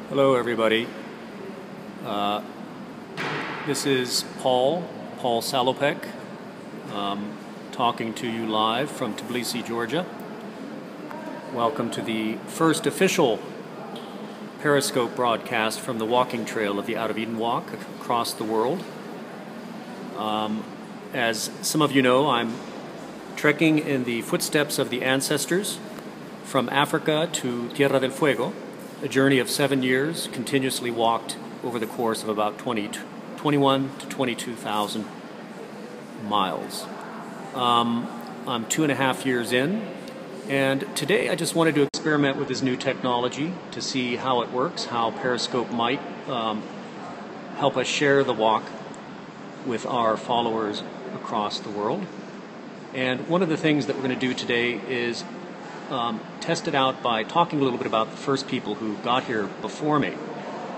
Hello, everybody. This is Paul Salopek, talking to you live from Tbilisi, Georgia. Welcome to the first official Periscope broadcast from the walking trail of the Out of Eden Walk across the world. As some of you know, I'm trekking in the footsteps of the ancestors from Africa to Tierra del Fuego, a journey of 7 years, continuously walked over the course of about 21 to 22,000 miles. I'm 2.5 years in, and today I just wanted to experiment with this new technology to see how it works, how Periscope might help us share the walk with our followers across the world. And one of the things that we're going to do today is test it out by talking a little bit about the first people who got here before me.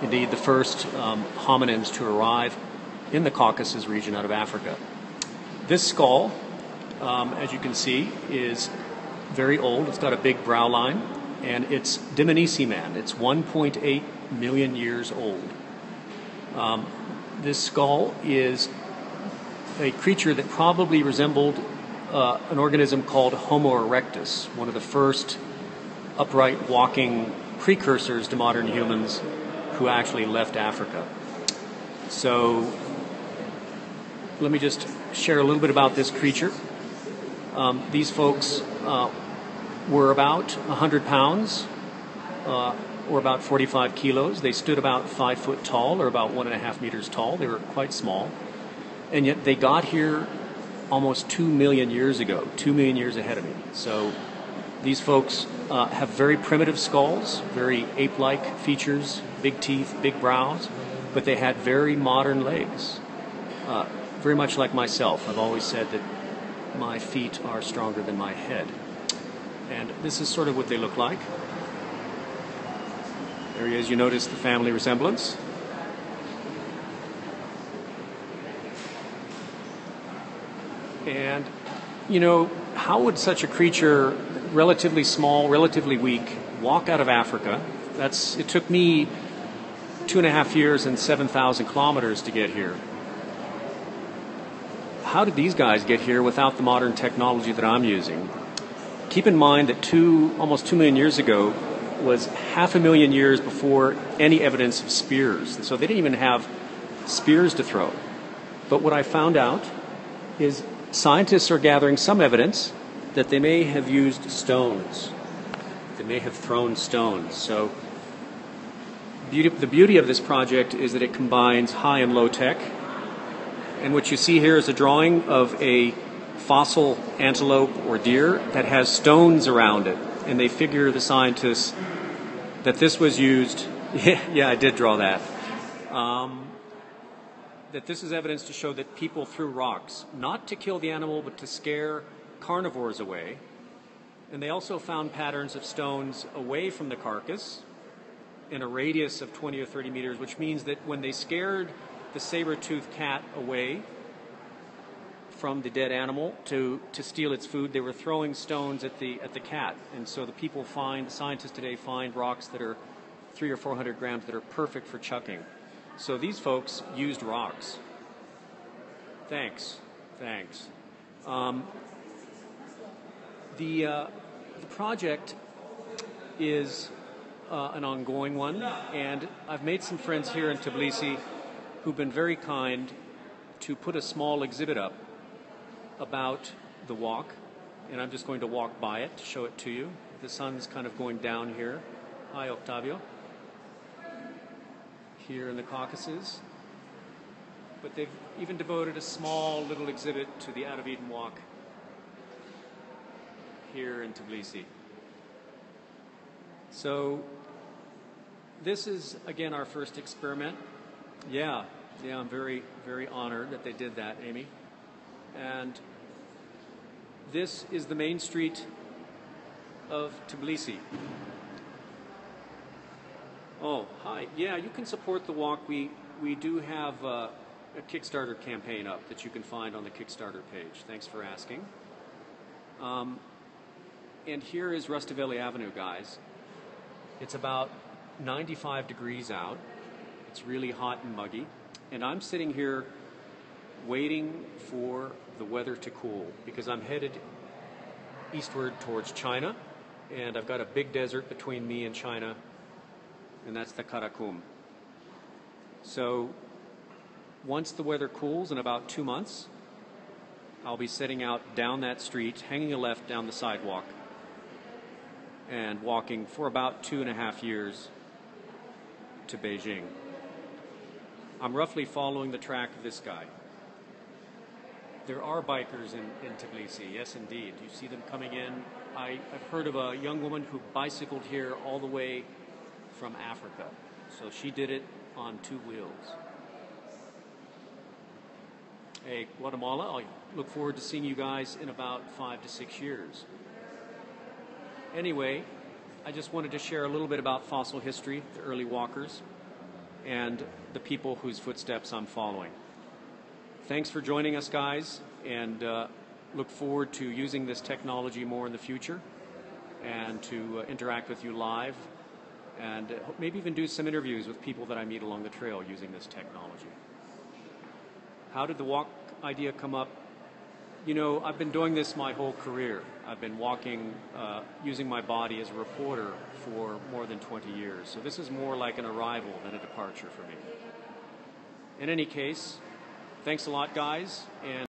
Indeed, the first hominins to arrive in the Caucasus region out of Africa. This skull, as you can see, is very old. It's got a big brow line, and it's Dmanisi man. It's 1.8 million years old. This skull is a creature that probably resembled an organism called Homo erectus, one of the first upright walking precursors to modern humans who actually left Africa. So let me just share a little bit about this creature. These folks were about 100 pounds, or about 45 kilos. They stood about 5 foot tall, or about 1.5 meters tall. They were quite small. And yet they got here almost 2 million years ago, 2 million years ahead of me. So these folks have very primitive skulls, very ape-like features, big teeth, big brows, but they had very modern legs, very much like myself. I've always said that my feet are stronger than my head. And this is sort of what they look like. There he is. You notice the family resemblance. And, you know, how would such a creature, relatively small, relatively weak, walk out of Africa? It took me 2.5 years and 7,000 kilometers to get here. How did these guys get here without the modern technology that I'm using? Keep in mind that almost 2 million years ago was 500,000 years before any evidence of spears. So they didn't even have spears to throw. But what I found out is scientists are gathering some evidence that they may have used stones. They may have thrown stones. So the beauty of this project is that it combines high and low tech. And what you see here is a drawing of a fossil antelope or deer that has stones around it. And they figure, the scientists, that this was used. Yeah, I did draw that. That this is evidence to show that people threw rocks, not to kill the animal, but to scare carnivores away. And they also found patterns of stones away from the carcass in a radius of 20 or 30 meters, which means that when they scared the saber-toothed cat away from the dead animal to steal its food, they were throwing stones at the cat. And so the scientists today find rocks that are 300 or 400 grams that are perfect for chucking. So these folks used rocks. Thanks. The project is an ongoing one, and I've made some friends here in Tbilisi who've been very kind to put a small exhibit up about the walk, and I'm just going to walk by it to show it to you. The sun's kind of going down here. Hi, Octavio. Here in the Caucasus, but they've even devoted a small little exhibit to the Out of Eden Walk here in Tbilisi. So this is, again, our first experiment. Yeah, I'm very, very honored that they did that, Amy. And this is the main street of Tbilisi. Oh, hi. Yeah, you can support the walk. We do have a Kickstarter campaign up that you can find on the Kickstarter page. Thanks for asking. And here is Rustaveli Avenue, guys. It's about 95 degrees out. It's really hot and muggy. And I'm sitting here waiting for the weather to cool because I'm headed eastward towards China, and I've got a big desert between me and China, and that's the Karakum. So once the weather cools in about 2 months, I'll be setting out down that street, hanging a left down the sidewalk, and walking for about 2.5 years to Beijing. I'm roughly following the track of this guy. There are bikers in Tbilisi, yes indeed. You see them coming in. I've heard of a young woman who bicycled here all the way from Africa. So she did it on 2 wheels. Hey, Guatemala, I look forward to seeing you guys in about 5 to 6 years. Anyway, I just wanted to share a little bit about fossil history, the early walkers, and the people whose footsteps I'm following. Thanks for joining us, guys, and look forward to using this technology more in the future and to interact with you live and maybe even do some interviews with people that I meet along the trail using this technology. How did the walk idea come up? You know, I've been doing this my whole career. I've been walking, using my body as a reporter for more than 20 years. So this is more like an arrival than a departure for me. In any case, thanks a lot, guys. And